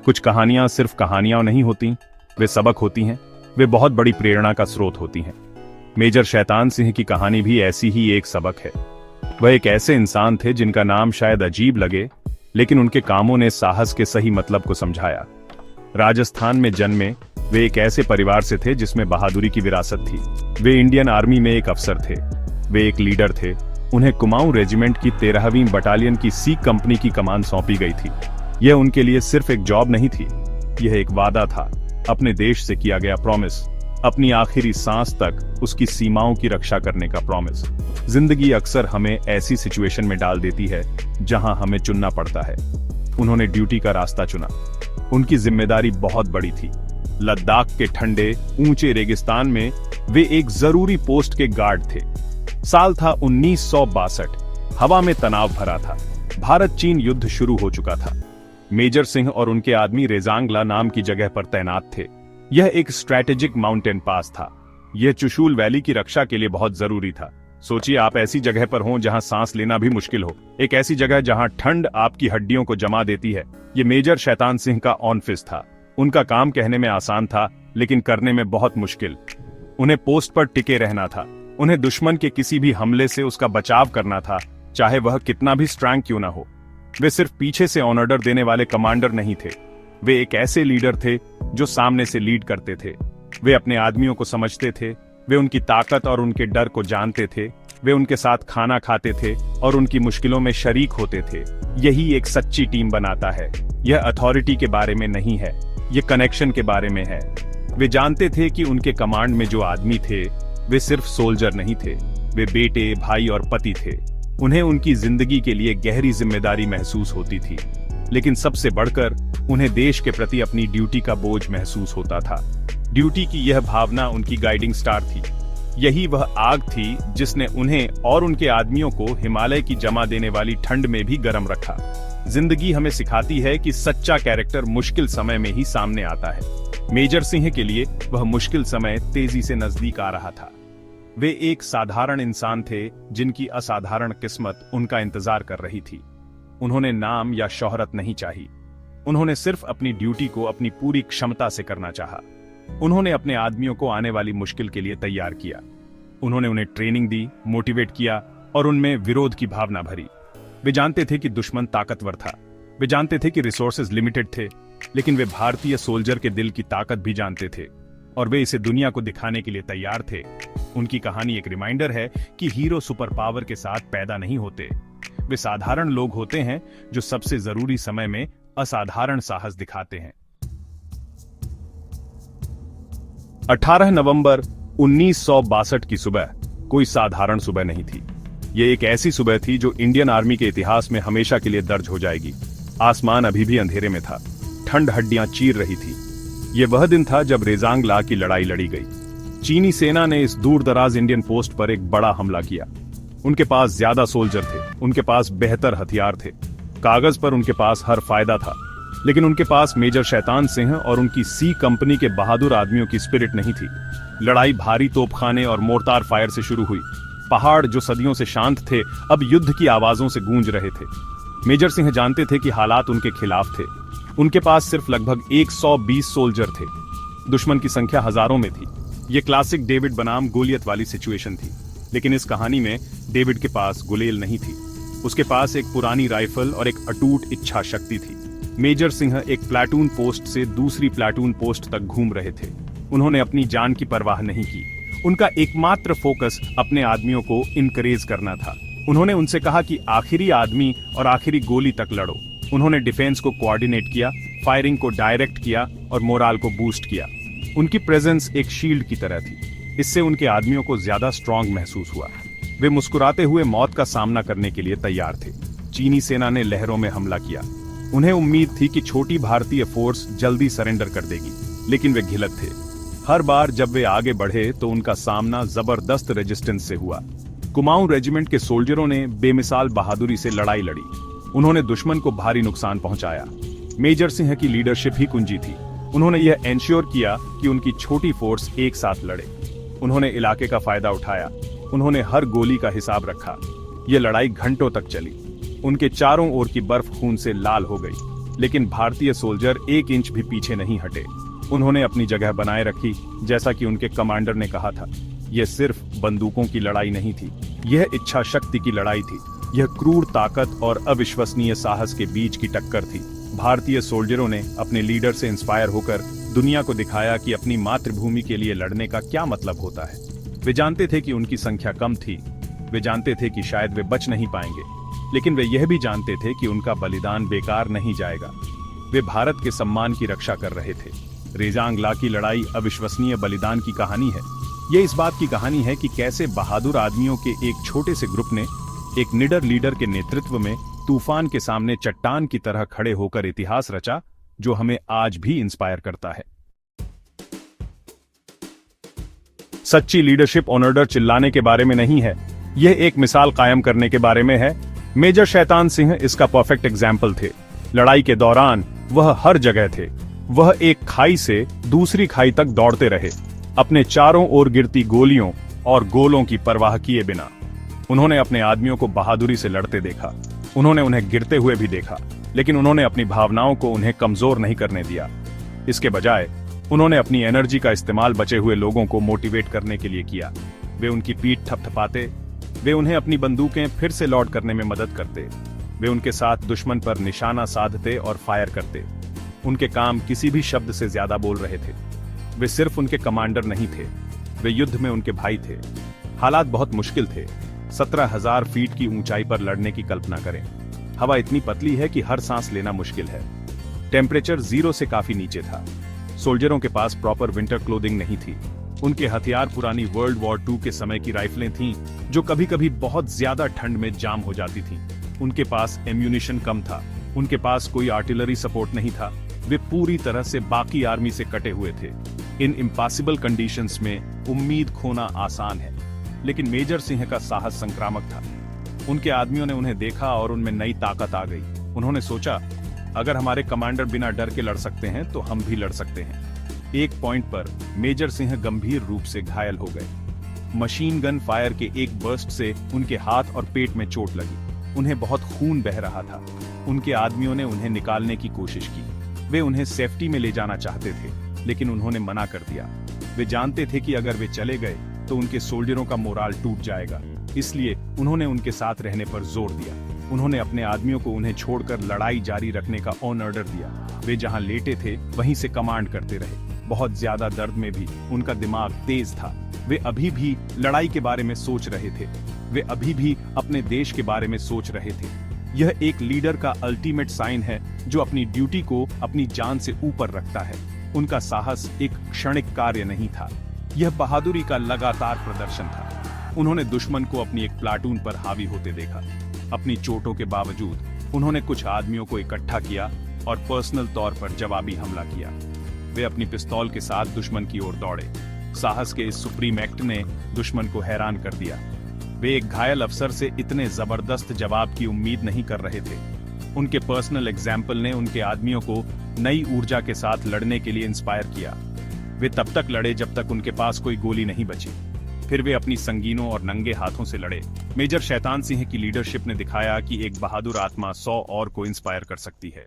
कुछ कहानियां सिर्फ कहानियां नहीं होती, वे सबक होती हैं, वे बहुत बड़ी प्रेरणा का स्रोत होती हैं। मेजर शैतान सिंह की कहानी भी ऐसी ही एक सबक है। वह एक ऐसे इंसान थे जिनका नाम शायद अजीब लगे, लेकिन उनके कामों ने साहस के सही मतलब को समझाया। राजस्थान में जन्मे वे एक ऐसे परिवार से थे जिसमें बहादुरी की विरासत थी। वे इंडियन आर्मी में एक अफसर थे, वे एक लीडर थे। उन्हें कुमाऊं रेजिमेंट की 13वीं बटालियन की सी कंपनी की कमान सौंपी गई थी। यह उनके लिए सिर्फ एक जॉब नहीं थी, यह एक वादा था, अपने देश से किया गया प्रॉमिस, अपनी आखिरी सांस तक उसकी सीमाओं की रक्षा करने का प्रॉमिस। जिंदगी अक्सर हमें ऐसी सिचुएशन में डाल देती है जहां हमें चुनना पड़ता है। उन्होंने ड्यूटी का रास्ता चुना। उनकी जिम्मेदारी बहुत बड़ी थी। लद्दाख के ठंडे ऊंचे रेगिस्तान में वे एक जरूरी पोस्ट के गार्ड थे। साल था 1962। हवा में तनाव भरा था। भारत चीन युद्ध शुरू हो चुका था। मेजर सिंह और उनके आदमी रेजांगला नाम की जगह पर तैनात थे। यह एक स्ट्रैटेजिक माउंटेन पास था। यह चुशूल वैली की रक्षा के लिए बहुत जरूरी था। सोचिए, आप ऐसी जगह पर हों जहां सांस लेना भी मुश्किल हो, एक ऐसी जगह जहां ठंड आपकी हड्डियों को जमा देती है। यह मेजर शैतान सिंह का ऑफिस था। उनका काम कहने में आसान था, लेकिन करने में बहुत मुश्किल। उन्हें पोस्ट पर टिके रहना था। उन्हें दुश्मन के किसी भी हमले से उसका बचाव करना था, चाहे वह कितना भी स्ट्रांग क्यों ना हो। वे सिर्फ पीछे से ऑर्डर देने वाले कमांडर नहीं थे, वे एक ऐसे लीडर थे जो सामने से लीड करते थे। वे अपने आदमियों को समझते थे, वे उनकी ताकत और उनके डर को जानते थे। वे उनके साथ खाना खाते थे और उनकी मुश्किलों में शरीक होते थे। यही एक सच्ची टीम बनाता है। यह अथॉरिटी के बारे में नहीं है, यह कनेक्शन के बारे में है। वे जानते थे कि उनके कमांड में जो आदमी थे वे सिर्फ सोल्जर नहीं थे, वे बेटे, भाई और पति थे। उन्हें उनकी जिंदगी के लिए गहरी जिम्मेदारी महसूस होती थी, लेकिन सबसे बढ़कर उन्हें देश के प्रति अपनी ड्यूटी का बोझ महसूस होता था। ड्यूटी की यह भावना उनकी गाइडिंग स्टार थी। यही वह आग थी जिसने उन्हें और उनके आदमियों को हिमालय की जमा देने वाली ठंड में भी गर्म रखा। जिंदगी हमें सिखाती है कि सच्चा कैरेक्टर मुश्किल समय में ही सामने आता है। मेजर सिंह के लिए वह मुश्किल समय तेजी से नजदीक आ रहा था। वे एक साधारण इंसान थे जिनकी असाधारण किस्मत उनका इंतजार कर रही थी। उन्होंने नाम या शोहरत नहीं चाही, उन्होंने सिर्फ अपनी ड्यूटी को अपनी पूरी क्षमता से करना चाहा। उन्होंने अपने आदमियों को आने वाली मुश्किल के लिए तैयार किया। उन्होंने उन्हें ट्रेनिंग दी, मोटिवेट किया और उनमें विरोध की भावना भरी। वे जानते थे कि दुश्मन ताकतवर था, वे जानते थे कि रिसोर्सेज लिमिटेड थे, लेकिन वे भारतीय सोल्जर के दिल की ताकत भी जानते थे और वे इसे दुनिया को दिखाने के लिए तैयार थे। उनकी कहानी एक रिमाइंडर है कि हीरो सुपर पावर के साथ पैदा नहीं होते, वे साधारण लोग होते हैं जो सबसे जरूरी समय में असाधारण साहस दिखाते हैं। 18 नवंबर 1962 की सुबह कोई साधारण सुबह नहीं थी। यह एक ऐसी सुबह थी जो इंडियन आर्मी के इतिहास में हमेशा के लिए दर्ज हो जाएगी। आसमान अभी भी अंधेरे में था, ठंड हड्डियां चीर रही थी। यह वह दिन था जब रेजांगला की लड़ाई लड़ी गई। चीनी सेना ने इस दूर दराज इंडियन पोस्ट पर एक बड़ा हमला किया। उनके पास ज्यादा सोल्जर थे, उनके पास बेहतर हथियार थे, कागज पर उनके पास हर फायदा था, लेकिन उनके पास मेजर शैतान सिंह और उनकी सी कंपनी के बहादुर आदमियों की स्पिरिट नहीं थी। लड़ाई भारी तोपखाने और मोर्टार फायर से शुरू हुई। पहाड़ जो सदियों से शांत थे अब युद्ध की आवाजों से गूंज रहे थे। मेजर सिंह जानते थे कि हालात उनके खिलाफ थे। उनके पास सिर्फ लगभग 120 सोल्जर थे। दुश्मन की संख्या हजारों में थी। यह क्लासिक डेविड बनाम गोलियत वाली सिचुएशन थी, लेकिन इस कहानी में डेविड के पास गुलेल नहीं थी। उसके पास एक पुरानी राइफल और एक अटूट इच्छा शक्ति थी। मेजर सिंह एक प्लाटून पोस्ट से दूसरी प्लाटून पोस्ट तक घूम रहे थे। उन्होंने अपनी जान की परवाह नहीं की। उनका एकमात्र फोकस अपने आदमियों को इनकरेज करना था। उन्होंने उनसे कहा कि आखिरी आदमी और आखिरी गोली तक लड़ो। उन्होंने डिफेंस को कोऑर्डिनेट किया, फायरिंग को डायरेक्ट किया और मोराल को बूस्ट किया। उनकी प्रेजेंस एक शील्ड की तरह थी। इससे उनके आदमियों को ज्यादा स्ट्रांग महसूस हुआ। वे मुस्कुराते हुए मौत का सामना करने के लिए तैयार थे। चीनी सेना ने लहरों में हमला किया। उन्हें उम्मीद थी कि छोटी भारतीय फोर्स जल्दी सरेंडर कर देगी, लेकिन वे घिलत थे। हर बार जब वे आगे बढ़े तो उनका सामना जबरदस्त रेजिस्टेंस से हुआ। कुमाऊं रेजिमेंट के सोल्जरों ने बेमिसाल बहादुरी से लड़ाई लड़ी। उन्होंने दुश्मन को भारी नुकसान पहुंचाया। मेजर सिंह की लीडरशिप ही कुंजी थी। उन्होंने यह एंश्योर किया कि उनकी छोटी फोर्स एक साथ लड़े। उन्होंने इलाके का फायदा उठाया। उन्होंने हर गोली का हिसाब रखा। यह लड़ाई घंटों तक चली। उनके चारों ओर की बर्फ खून से लाल हो गई। लेकिन भारतीय सोल्जर 1 इंच भी पीछे नहीं हटे। उन्होंने अपनी जगह बनाए रखी, जैसा कि उनके कमांडर ने कहा था। यह सिर्फ बंदूकों की लड़ाई नहीं थी, यह इच्छा शक्ति की लड़ाई थी। यह क्रूर ताकत और अविश्वसनीय साहस के बीच की टक्कर थी। भारतीय सोल्जरों ने अपने लीडर से इंस्पायर होकर दुनिया को दिखाया कि अपनी मातृभूमि के लिए लड़ने का क्या मतलब होता है। वे जानते थे कि उनकी संख्या कम थी, वे जानते थे कि शायद वे बच नहीं पाएंगे, लेकिन वे यह भी जानते थे कि उनका बलिदान बेकार नहीं जाएगा। वे भारत के सम्मान की रक्षा कर रहे थे। रेजांग ला की लड़ाई अविश्वसनीय बलिदान की कहानी है। यह इस बात की कहानी है कि कैसे बहादुर आदमियों के एक छोटे से ग्रुप ने एक निडर लीडर के नेतृत्व में तूफान के सामने चट्टान की तरह खड़े होकर इतिहास रचा, जो हमें आज भी इंस्पायर करता है। सच्ची लीडरशिप ऑनर्डर चिल्लाने के बारे में नहीं है, यह एक मिसाल कायम करने के बारे में है। मेजर शैतान सिंह इसका परफेक्ट एग्जाम्पल थे। लड़ाई के दौरान वह हर जगह थे। वह एक खाई से दूसरी खाई तक दौड़ते रहे, अपने चारों ओर गिरती गोलियों और गोलों की परवाह किए बिना। उन्होंने अपने आदमियों को बहादुरी से लड़ते देखा। उन्होंने उन्हें गिरते हुए भी देखा, लेकिन उन्होंने अपनी भावनाओं को उन्हें कमजोर नहीं करने दिया। इसके बजाय उन्होंने अपनी एनर्जी का इस्तेमाल बचे हुए लोगों को मोटिवेट करने के लिए किया। वे उनकी पीठ थपथपाते, वे उन्हें अपनी बंदूकें फिर से लोड करने में मदद करते, वे उनके साथ दुश्मन पर निशाना साधते और फायर करते। उनके काम किसी भी शब्द से ज्यादा बोल रहे थे। वे सिर्फ उनके कमांडर नहीं थे, वे युद्ध में उनके भाई थे। हालात बहुत मुश्किल थे। 17,000 फीट की ऊंचाई पर लड़ने की कल्पना करें। हवा इतनी पतली है कि हर सांस लेना मुश्किल है। टेम्परेचर 0 से काफी नीचे था। सोल्जरों के पास प्रॉपर विंटर क्लोथिंग नहीं थी। उनके हथियार पुरानी वर्ल्ड वॉर 2 के समय की राइफलें थीं, जो कभी कभी बहुत ज्यादा ठंड में जाम हो जाती थीं। उनके पास एम्यूनिशन कम था। उनके पास कोई आर्टिलरी सपोर्ट नहीं था। वे पूरी तरह से बाकी आर्मी से कटे हुए थे। इन इम्पॉसिबल कंडीशंस में उम्मीद खोना आसान है, लेकिन मेजर सिंह का साहस संक्रामक था। उनके आदमियों ने उन्हें देखा और उनमें नई ताकत आ गई। उन्होंने सोचा, अगर हमारे कमांडर बिना डर के लड़ सकते हैं तो हम भी लड़ सकते हैं। एक पॉइंट पर मेजर सिंह गंभीर रूप से घायल हो गए। मशीन गन फायर के एक बर्स्ट से उनके हाथ और पेट में चोट लगी। उन्हें बहुत खून बह रहा था। उनके आदमियों ने उन्हें निकालने की कोशिश की। वे उन्हें सेफ्टी में ले जाना चाहते थे, लेकिन उन्होंने मना कर दिया। वे जानते थे कि अगर वे चले गए तो उनके सोल्जरों का मोराल टूट जाएगा। इसलिए उन्होंने उनके साथ रहने पर जोर दिया। उन्होंने अपने आदमियों को उन्हें छोड़कर लड़ाई जारी रखने का ऑन ऑर्डर दिया। वे जहां लेटे थे वहीं से कमांड करते रहे। बहुत ज्यादा दर्द में भी उनका दिमाग तेज था। वे अभी भी लड़ाई के बारे में सोच रहे थे। वे अभी भी अपने देश के बारे में सोच रहे थे। यह एक लीडर का अल्टीमेट साइन है, जो अपनी ड्यूटी को अपनी जान से ऊपर रखता है। उनका साहस एक क्षणिक कार्य नहीं था, यह बहादुरी का लगातार प्रदर्शन था। उन्होंने दुश्मन को अपनी एक प्लाटून पर हावी होते देखा। अपनी चोटों के बावजूद उन्होंने कुछ आदमियों को इकट्ठा किया और पर्सनल तौर पर जवाबी हमला किया। वे अपनी पिस्तौल के साथ दुश्मन की ओर दौड़े। साहस के इस सुप्रीम एक्ट ने दुश्मन को हैरान कर दिया। वे एक घायल अफसर से इतने जबरदस्त जवाब की उम्मीद नहीं कर रहे थे। उनके पर्सनल एग्जाम्पल ने उनके आदमियों को नई ऊर्जा के साथ लड़ने के लिए इंस्पायर किया। वे तब तक लड़े जब तक उनके पास कोई गोली नहीं बची। फिर वे अपनी संगीनों और नंगे हाथों से लड़े। मेजर शैतान सिंह की लीडरशिप ने दिखाया कि एक बहादुर आत्मा 100 और को इंस्पायर कर सकती है।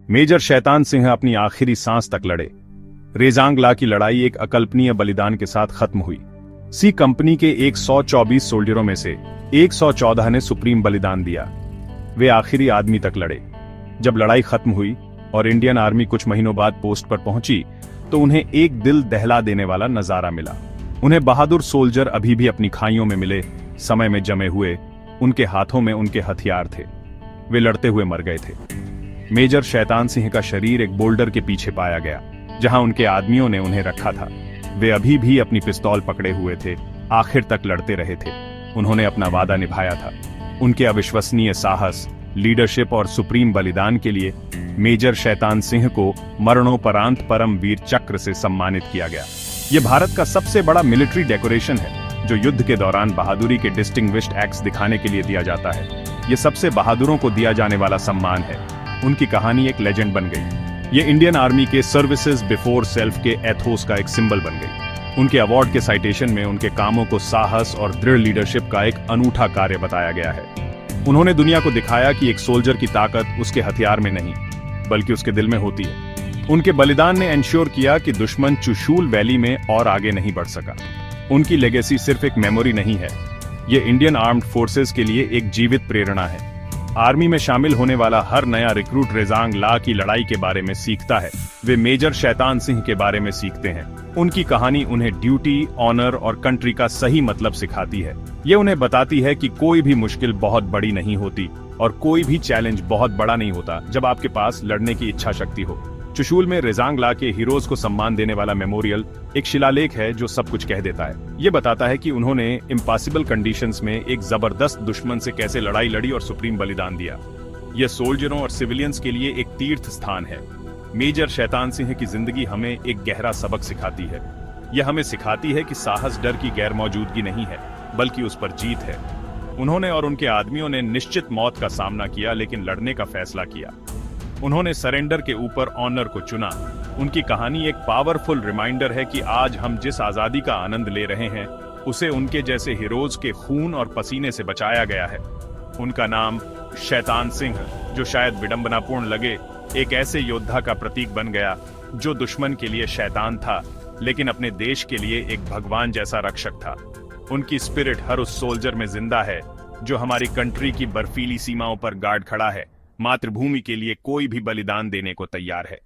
मेजर शैतान सिंह अपनी आखिरी सांस तक लड़े। रेजांग ला की लड़ाई एक अकल्पनीय बलिदान के साथ खत्म हुई। सी कंपनी के 124 सोल्जरों में से 114 ने सुप्रीम बलिदान दिया। वे आखिरी आदमी तक लड़े। जब लड़ाई खत्म हुई और इंडियन आर्मी कुछ महीनों बाद पोस्ट पर पहुंची, तो उन्हें एक दिल दहला देने वाला नजारा मिला। उन्हें बहादुर सोल्जर अभी भी अपनी खाइयों में मिले, समय में जमे हुए। उनके हाथों में उनके हथियार थे। वे लड़ते हुए मर गए थे। मेजर शैतान सिंह का शरीर एक बोल्डर के पीछे पाया गया, जहां उनके आदमियों ने उन्हें रखा था। वे अभी भी अपनी पिस्तौल पकड़े हुए थे, आखिर तक लड़ते रहे थे। उन्होंने अपना वादा निभाया था। उनके अविश्वसनीय साहस, लीडरशिप और सुप्रीम बलिदान के लिए मेजर शैतान सिंह को मरणोपरांत परम वीर चक्र से सम्मानित किया गया। यह भारत का सबसे बड़ा मिलिट्री डेकोरेशन है, जो युद्ध के दौरान बहादुरी के डिस्टिंग्विश्ड एक्ट्स दिखाने के लिए दिया जाता है। यह सबसे बहादुरों को दिया जाने वाला सम्मान है। उनकी कहानी एक लेजेंड बन गई। ये इंडियन आर्मी के सर्विसेज बिफोर सेल्फ के एथोस का एक सिंबल बन गई। उनके अवार्ड के साइटेशन में उनके कामों को साहस और दृढ़ लीडरशिप का एक अनूठा कार्य बताया गया है। उन्होंने दुनिया को दिखाया कि एक सोल्जर की ताकत उसके हथियार में नहीं बल्कि उसके दिल में होती है। उनके बलिदान ने एंश्योर किया कि दुश्मन चुशूल वैली में और आगे नहीं बढ़ सका। उनकी लेगेसी सिर्फ एक मेमोरी नहीं है, ये इंडियन आर्म्ड फोर्सेस के लिए एक जीवित प्रेरणा है। आर्मी में शामिल होने वाला हर नया रिक्रूट रेजांग ला की लड़ाई के बारे में सीखता है। वे मेजर शैतान सिंह के बारे में सीखते हैं। उनकी कहानी उन्हें ड्यूटी, ऑनर और कंट्री का सही मतलब सिखाती है। ये उन्हें बताती है कि कोई भी मुश्किल बहुत बड़ी नहीं होती और कोई भी चैलेंज बहुत बड़ा नहीं होता जब आपके पास लड़ने की इच्छा शक्ति हो। चुशूल में रेजांग ला के हीरोज को सम्मान देने वाला मेमोरियल एक शिलालेख है जो सब कुछ कह देता है। ये बताता है कि उन्होंने इम्पॉसिबल कंडीशंस में एक जबरदस्त दुश्मन से कैसे लड़ाई लड़ी और सुप्रीम बलिदान दिया। यह सोल्जरों और सिविलियंस के लिए एक तीर्थ स्थान है। मेजर शैतान सिंह की जिंदगी हमें एक गहरा सबक सिखाती है। यह हमें सिखाती है कि साहस डर की गैर मौजूदगी नहीं है बल्कि उस पर जीत है। उन्होंने और उनके आदमियों ने निश्चित मौत का सामना किया लेकिन लड़ने का फैसला किया। उन्होंने सरेंडर के ऊपर ऑनर को चुना। उनकी कहानी एक पावरफुल रिमाइंडर है कि आज हम जिस आजादी का आनंद ले रहे हैं उसे उनके जैसे हीरोज के खून और पसीने से बचाया गया है। उनका नाम शैतान सिंह, जो शायद विडंबनापूर्ण लगे, एक ऐसे योद्धा का प्रतीक बन गया जो दुश्मन के लिए शैतान था लेकिन अपने देश के लिए एक भगवान जैसा रक्षक था। उनकी स्पिरिट हर उस सोल्जर में जिंदा है जो हमारी कंट्री की बर्फीली सीमाओं पर गार्ड खड़ा है, मातृभूमि के लिए कोई भी बलिदान देने को तैयार है।